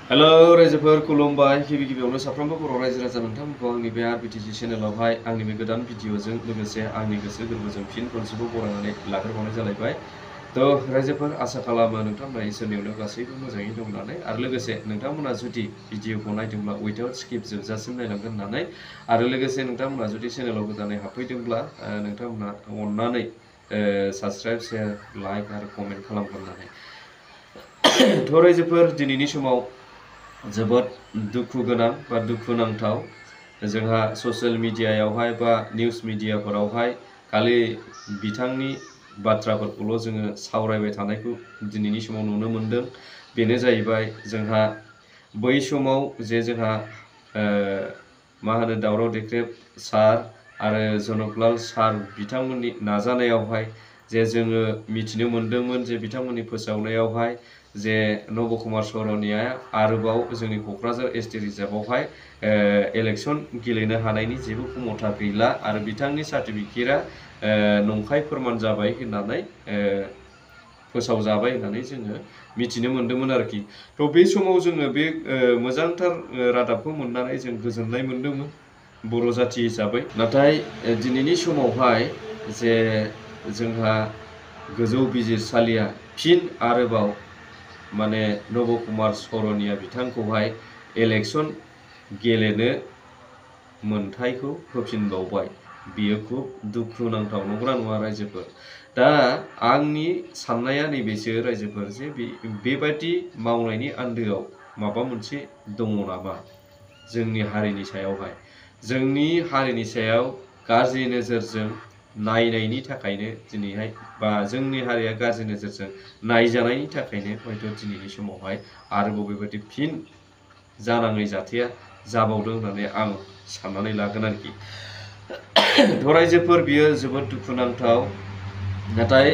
Hello रायजोफोर खुलुमबाय गिबि गिबियावनो साफ्रोमबो बर' रायजो राजा नोंथांमोनखौ आंनि बे आरबिटिसि चेनेलावहाय आंनि बे गोदान भिडिअजों लोगोसे आंनि गोसो गोरबोजों फिन खनसेबाव बरायनानै लाग्रोबावनाय जालायबाय। थ' रायजोफोर आसा खालामो नोंथांमोना इसोरनि अननायाव गासैबो मोजाङै दं होननानै आरो लोगोसे नोंथांमोना जुदि भिडिअखौ नायदोंब्ला उइदाउट स्किप जोबजासिम नायलांगोन होननानै आरो लोगोसे नोंथांमोना जुदि चेनेलाव गोदानै हाबफैदोंब्ला नोंथांमोना अननानै साबस्क्राइब शेयार लाइक आरो कमेन्ट खालामगोन होननानै। थ' रायजोफोर दिनैनि समाव जोबोद दुखु गोनां बा दुखुनांथाव जोंहा ससियेल मिडियायावहाय बा निउस मिडियाफोरावहाय खालि बिथांनि बाथ्राफोरखौल' जोङो सावरायबाय थानायखौ दिनैनि समाव नुनो मोनदों। बेनो जाहैबाय जोंहा बै समाव जे जोंहा मा होनो दावराव देख्रेब सार आरो जनकलाल सार बिथांमोननि नाजानायावहाय जे जोङो मिथिनो मोन्दोंमोन जे बिथांमोननि फोसावनायावहाय जे नब कुमार सर'निया आरोबाव जोंनि क'क्राझार एसटि रिजार्भआवहाय इलेक्सन गेलेनो हानायनि जेबो क्षमता गैला आरो बिथांनि सार्टिफिकेटआ नंखाय फोरमान जाबाय होननानै फोसावजाबाय होननानै जोङो मिथिनो मोन्दोंमोन आरोखि। थ' बे समाव जोङो बे मोजांथार रादाबखौ मोननानै जों गोजोननाय मोन्दोंमोन बर' जाथि हिसाबै। नाथाय दिनैनि समावहाय जे जोंहा गोजौ बिजिरसालिया फिन आरोबाव माने नब कुमार सर'निया बिथांखौहाय इलेक्सन गेलेनो मोनथायखौ होफिनबावबाय। बियो खुब दुखुनांथाव नंगौना नङा रायजोफोर? दा आंनि साननाया नैबेसो रायजोफोर जे बेबादि मावनायनि आन्दोआव माबा मोनसे दङ नामा जोंनि हारिनि सायावहाय? जोंनि हारिनि सायाव गाज्रि नोजोरजों नायनायनि थाखायनो दिनैहाय बा जोंनि हारिया गाज्रि नोजोरजों नायजानायनि थाखायनो हयथ' दिनैनि समावहाय आरोबाव बेबायदि फिन जानाङै जाथाया जाबावदों होननानै आं साननानै लागोन आरोखि। थ' रायजोफोर बियो जोबोद दुखुनांथाव। नाथाय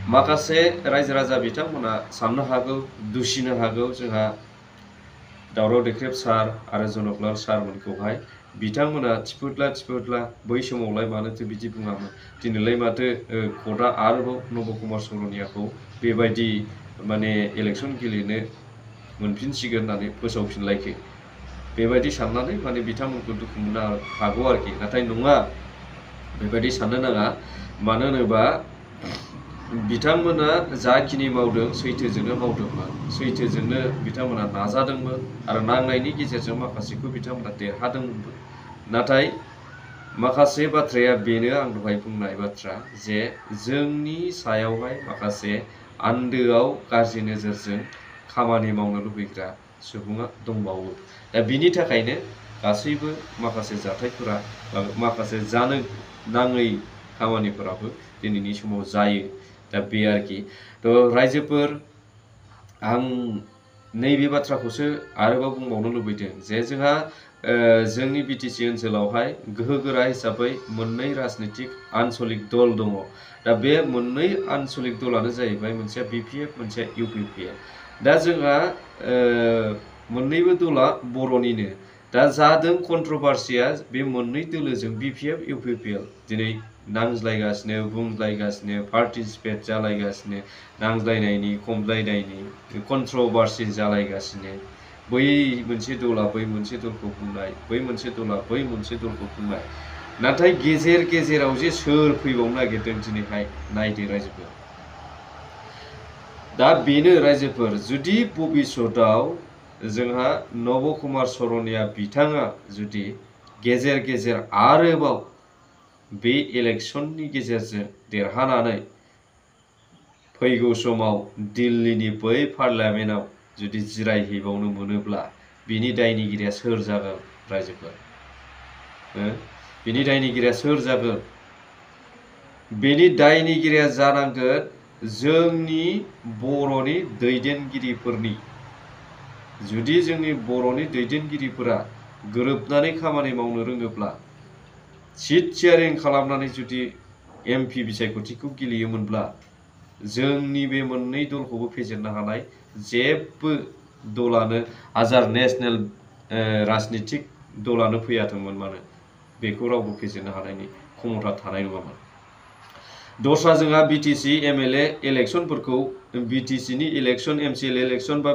माखासे रायजो राजा बिथांमोना साननो हागौ दुसिनो हागौ जोंहा दावराव देख्रेब सार आरो जनकलाल सारमोनखौहाय बिथांमोना थिफुदला बै समावलाय मानोथो बिदि बुङामोन, दिनैलाय माथो कर्टआ आरोबाव नब कुमार सर'नियाखौ बेबायदि माने इलेक्सन गेलेनो मोनफिनसिगोन होननानै फोसावफिनलायखो, बेबायदि साननानै माने बिथांमोनखौ दुखु मोननो हागौ आरोखि। नाथाय नङा, बेबायदि साननो नाङा। मानो होनोबा बिथांमोना जाखिनि मावदों सैथोजोंनो मावदोंमोन, सैथोजोंनो बिथांमोना नाजादोंमोन आरो नांनायनि गेजेरजों माखासेखौ बिथांमोना देरहादोंमोनबो। नाथाय माखासे बाथ्राया बेनो आं दहाय बुंनाय बाथ्रा जे जोंनि सायावहाय माखासे आन्दोआव गाज्रि नोजोरजों खामानि मावनो लुबैग्रा सुबुङा दंबावो। दा बिनि थाखायनो गासैबो माखासे जाथायफोरा माखासे जानो नाङै खामानिफोराबो दिनैनि समाव जायो। दा बे आरोखि। थ' रायजोफोर आं नैबे बाथ्राखौसो आरोबाव बुंबावनो लुबैदों जे जोंहा जोंनि बिटिसि ओनसोलावहाय गोहोगोरा हिसाबै मोननै राजनितिक आन्सलिक दल दङ। दा बे मोननै आन्सलिक दलानो जाहैबाय मोनसेया बिपिएफ मोनसेया इउपिपिएल। दा जोंहा मोननैबो दला बर'निनो। दा जादों कन्ट्रभार्सिया बे मोननै दोलोजों बिपिएफ इउपिपिएल दिनै नांज्लायगासिनो बुंज्लायगासिनो पार्टिसिपेट जालायगासिनो, नांज्लायनायनि खमज्लायनायनि कन्ट्रभार्सि जालायगासिनो। बै मोनसे दला बै मोनसे दलखौ बुंनाय, बै मोनसे दला बै मोनसे दलखौ बुंनाय। नाथाय गेजेर गेजेराव जे सोर फैबावनो नागिरदों दिनैहाय नायदो रायजोफोर। दा बेनो रायजोफोर, जुदि भबिष्यतआव जोंहा नब कुमार सर'निया बिथाङा जुदि गेजेर गेजेर आरोबाव बे इलेक्सननि गेजेरजों देरहानानै फैगौ समाव दिल्लीनि बै पार्लियामेन्टआव जुदि जिरायहैबावनो मोनोब्ला बिनि दायनिगिरिया सोर जागोन रायजोफोर? बिनि दायनिगिरिया सोर जागोन? बेनि दायनिगिरिया जानांगोन जोंनि बर'नि दैदेनगिरिफोरनि। जुदि जोंनि बर'नि दैदेनगिरिफोरा गोरोबनानै खामानि मावनो रोङोब्ला, सिट शेयारिं खालामनानै जुदि एमपि बिसायख'थिखौ गेलेयोमोनब्ला जोंनि बे मोननै दलखौबो फेजेननो हानाय जेबो दलानो हाजार नेसनेल राजनितिक दलानो फैयाथोंमोन मानो बेखौ रावबो फेजेननो हानायनि क्षमता थानाय नङामोन। दस्रा जोंहा बिटिसि एमएलए इलेक्शनफोरखौ बिटिसिनि इलेक्शन एमसिएलए इलेक्शन बा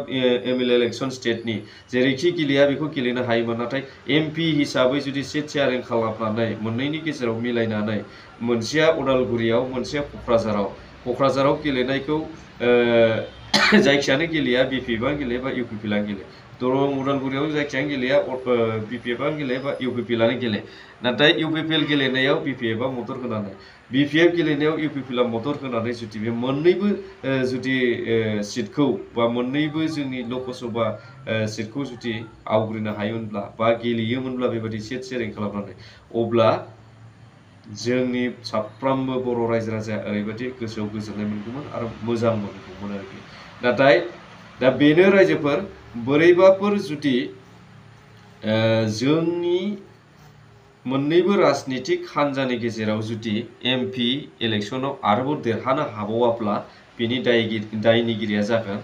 एमएलए इलेक्शन स्टेटनि जेरैखि गेलेया बेखौ गेलेनो हायोमोन नाथाय एमपि हिसाबै जुदि सिट शेयारिं खालामनानै मोननैनि गेजेराव मिलायनानै मोनसेया उदालगुरियाव मोनसेया क'क्राझाराव गेलेनायखौ जायखियानो गेलेया बिपिएफआ गेले बा इउपिपिएलआ गेले दरं उदालगुरियाव जायखियानो गेलेया बिपिएफआ गेले बा इउपिपिएलआनो गेले नाथाय इउपिपिएल गेलेनायाव बिपिएफआ मदद होनानै बिपिएफ गेलेनायाव इउपिपिएलआ मदद होनानै जुदि बे मोननैबो जुदि सिटखौ बा मोननैबो जोंनि लकसभा सिटखौ जुदि आवग्रिनो हायोमोनब्ला बा गेलेयोमोनब्ला बेबायदि सिट शेयारिं खालामनानै अब्ला जोंनि साफ्रोमबो बर' रायजो राजाया ओरैबायदि गोसोआव गोजोननाय मोनगौमोन आरो मोजां मोनगौमोन आरोखि नाथाय दा बेनो रायजोफोर बोरैबाफोर जुदि जोंनि मोननैबो राजनितिक हान्जानि गेजेराव जुदि एमपि इलेक्शनाव आरोबाव देरहानो हाबावाब्ला बेनि दायनिगिरिया जागोन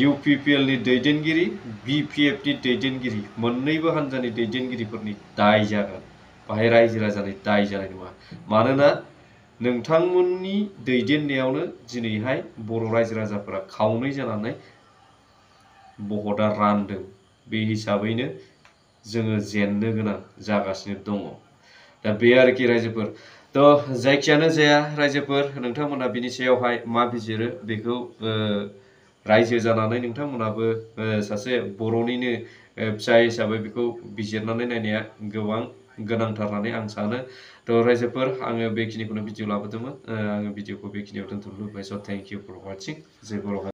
इउपिपिएलनि दैदेनगिरि बिपिएफनि दैदेनगिरि मोननैबो हान्जानि दैदेनगिरिफोरनि दाय जागोन बाहाय रायजो राजानि दाय जानाय नङा मानोना नोंथांमोननि दैदेननायावनो दिनैहाय बर' रायजो राजाफोरा खावनै जानानै भटआ रानदों बे हिसाबैनो जोङो जेननो गोनां जागासिनो दङ दा बे आरोखि रायजोफोर थ' जायखियानो जाया रायजोफोर नोंथांमोना बिनि सायावहाय मा बिजिरो बेखौ रायजो जानानै नोंथांमोनाबो सासे बर'निनो फिसा हिसाबै बेखौ बिजिरनानै नायनाया गोबां गोनांथार होननानै आं सानो थ' रायजोफोर आङो बेखिनिखौनो भिडिअ लाबोदोंमोन आङो भिडिअखौ बेखिनियाव दोनथ'नो लुबैबाय स' थेंक इउ फर वाचिं जय बर'